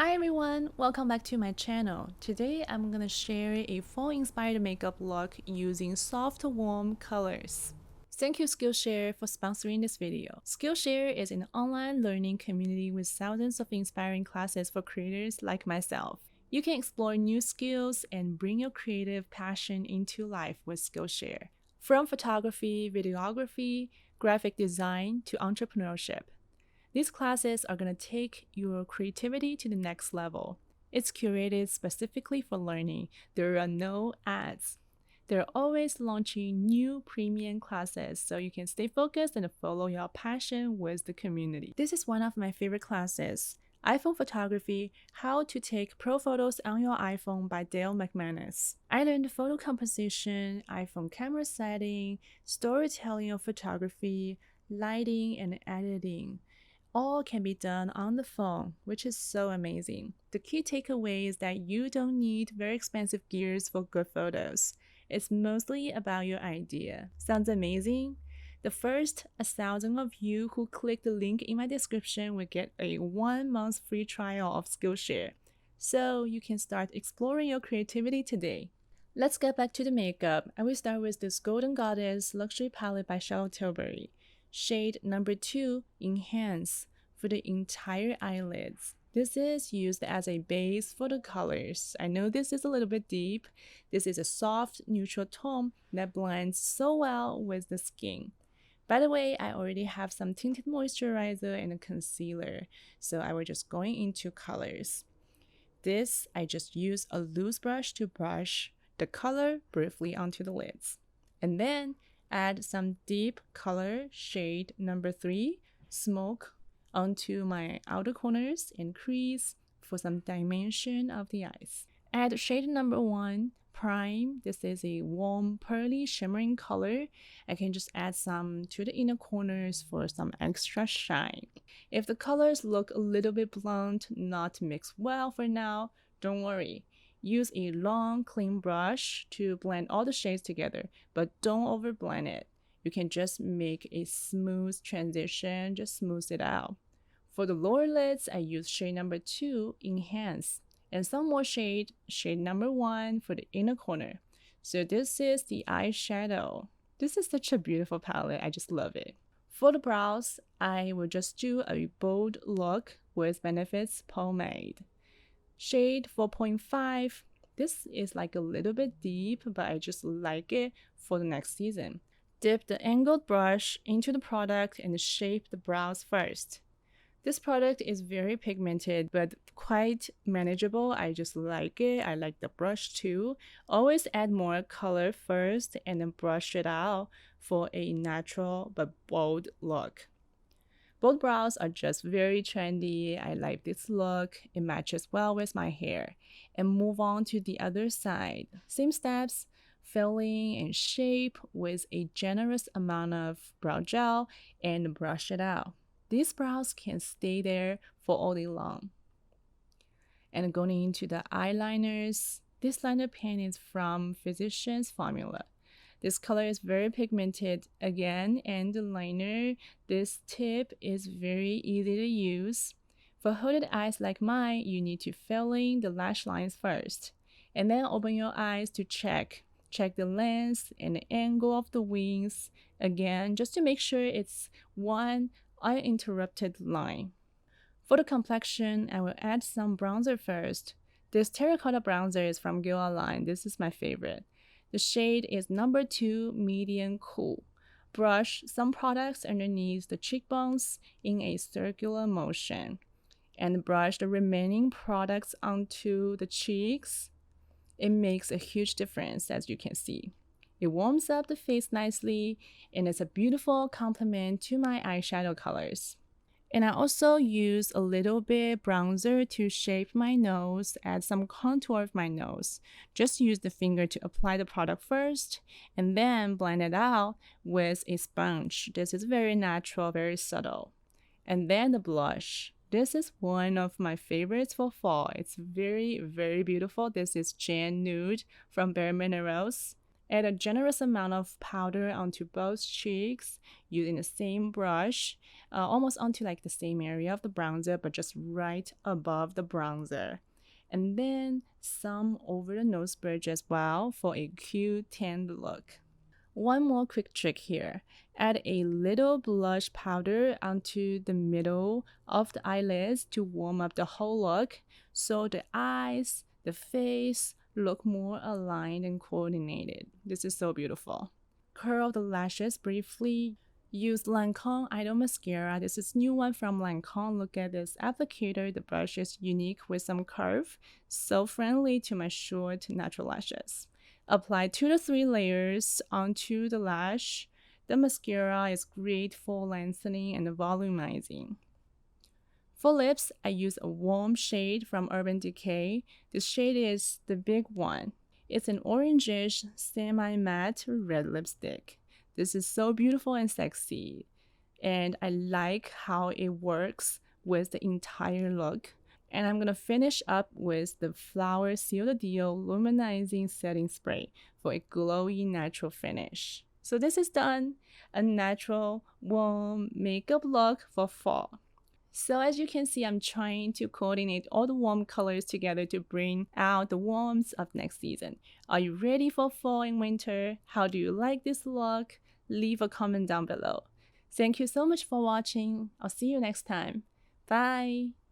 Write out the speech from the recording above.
Hi everyone, welcome back to my channel. Today I'm gonna share a fall inspired makeup look using soft warm colors. Thank you Skillshare for sponsoring this video. Skillshare is an online learning community with thousands of inspiring classes for creators like myself. You can explore new skills and bring your creative passion into life with Skillshare. From photography, videography, graphic design to entrepreneurship. These classes are going to take your creativity to the next level. It's curated specifically for learning. There are no ads. They're always launching new premium classes so you can stay focused and follow your passion with the community. This is one of my favorite classes. iPhone Photography, How to Take Pro Photos on Your iPhone by Dale McManus. I learned photo composition, iPhone camera setting, storytelling of photography, lighting, and editing. All can be done on the phone, which is so amazing. The key takeaway is that you don't need very expensive gears for good photos. It's mostly about your idea. Sounds amazing? The first 1,000 of you who click the link in my description will get a 1-month free trial of Skillshare, so you can start exploring your creativity today. Let's get back to the makeup. I will start with this Golden Goddess Luxury Palette by Tilbury. Shade number 2, Enhance, for the entire eyelids. This is used as a base for the colors. I know this is a little bit deep. This is a soft, neutral tone that blends so well with the skin. By the way, I already have some tinted moisturizer and a concealer, so I was just going into colors. This, I just use a loose brush to brush the color briefly onto the lids. And then add some deep color, shade number 3, Smoke, onto my outer corners and crease for some dimension of the eyes. Add shade number 1, Prime. This is a warm, pearly, shimmering color. I can just add some to the inner corners for some extra shine. If the colors look a little bit blunt, not mixed well for now, don't worry. Use a long, clean brush to blend all the shades together, but don't overblend it. You can just make a smooth transition, just smooth it out. For the lower lids, I use shade number 2, Enhance, and some more shade number 1 for the inner corner. So this is the eyeshadow. This is such a beautiful palette, I just love it. For the brows, I will just do a bold look with Benefit's Pomade. Shade 4.5. This is like a little bit deep, but I just like it for the next season. Dip the angled brush into the product and shape the brows first. This product is very pigmented, but quite manageable. I just like it. I like the brush too. Always add more color first and then brush it out for a natural but bold look. Both brows are just very trendy. I like this look. It matches well with my hair. And move on to the other side. Same steps, filling and shape with a generous amount of brow gel and brush it out. These brows can stay there for all day long. And going into the eyeliners, this liner pen is from Physicians Formula. This color is very pigmented again, and the liner, this tip is very easy to use. For hooded eyes like mine, you need to fill in the lash lines first, and then open your eyes to check the length and the angle of the wings, again, just to make sure it's one uninterrupted line. For the complexion, I will add some bronzer first. This Terracotta bronzer is from Guerlain. This is my favorite. The shade is number 2, Medium Cool. Brush some products underneath the cheekbones in a circular motion, and brush the remaining products onto the cheeks. It makes a huge difference, as you can see. It warms up the face nicely, and it's a beautiful complement to my eyeshadow colors. And I also use a little bit bronzer to shape my nose, add some contour of my nose. Just use the finger to apply the product first, and then blend it out with a sponge. This is very natural, very subtle. And then the blush. This is one of my favorites for fall. It's very, very beautiful. This is Gen Nude from bareMinerals. Add a generous amount of powder onto both cheeks using the same brush, almost onto like the same area of the bronzer, but just right above the bronzer. And then some over the nose bridge as well for a cute tanned look. One more quick trick here. Add a little blush powder onto the middle of the eyelids to warm up the whole look so the eyes, the face look more aligned and coordinated. This is so beautiful. Curl the lashes briefly. Use Lancome Idole Mascara. This is new one from Lancome. Look at this applicator. The brush is unique with some curve. So friendly to my short natural lashes. Apply 2 to 3 layers onto the lash. The mascara is great for lengthening and volumizing. For lips, I use a warm shade from Urban Decay. This shade is the big one. It's an orangish, semi-matte red lipstick. This is so beautiful and sexy, and I like how it works with the entire look. And I'm gonna finish up with the Flower Seal the Deal Luminizing Setting Spray for a glowy natural finish. So this is done, a natural, warm makeup look for fall. So as you can see, I'm trying to coordinate all the warm colors together to bring out the warmth of next season. Are you ready for fall and winter? How do you like this look? Leave a comment down below. Thank you so much for watching. I'll see you next time. Bye!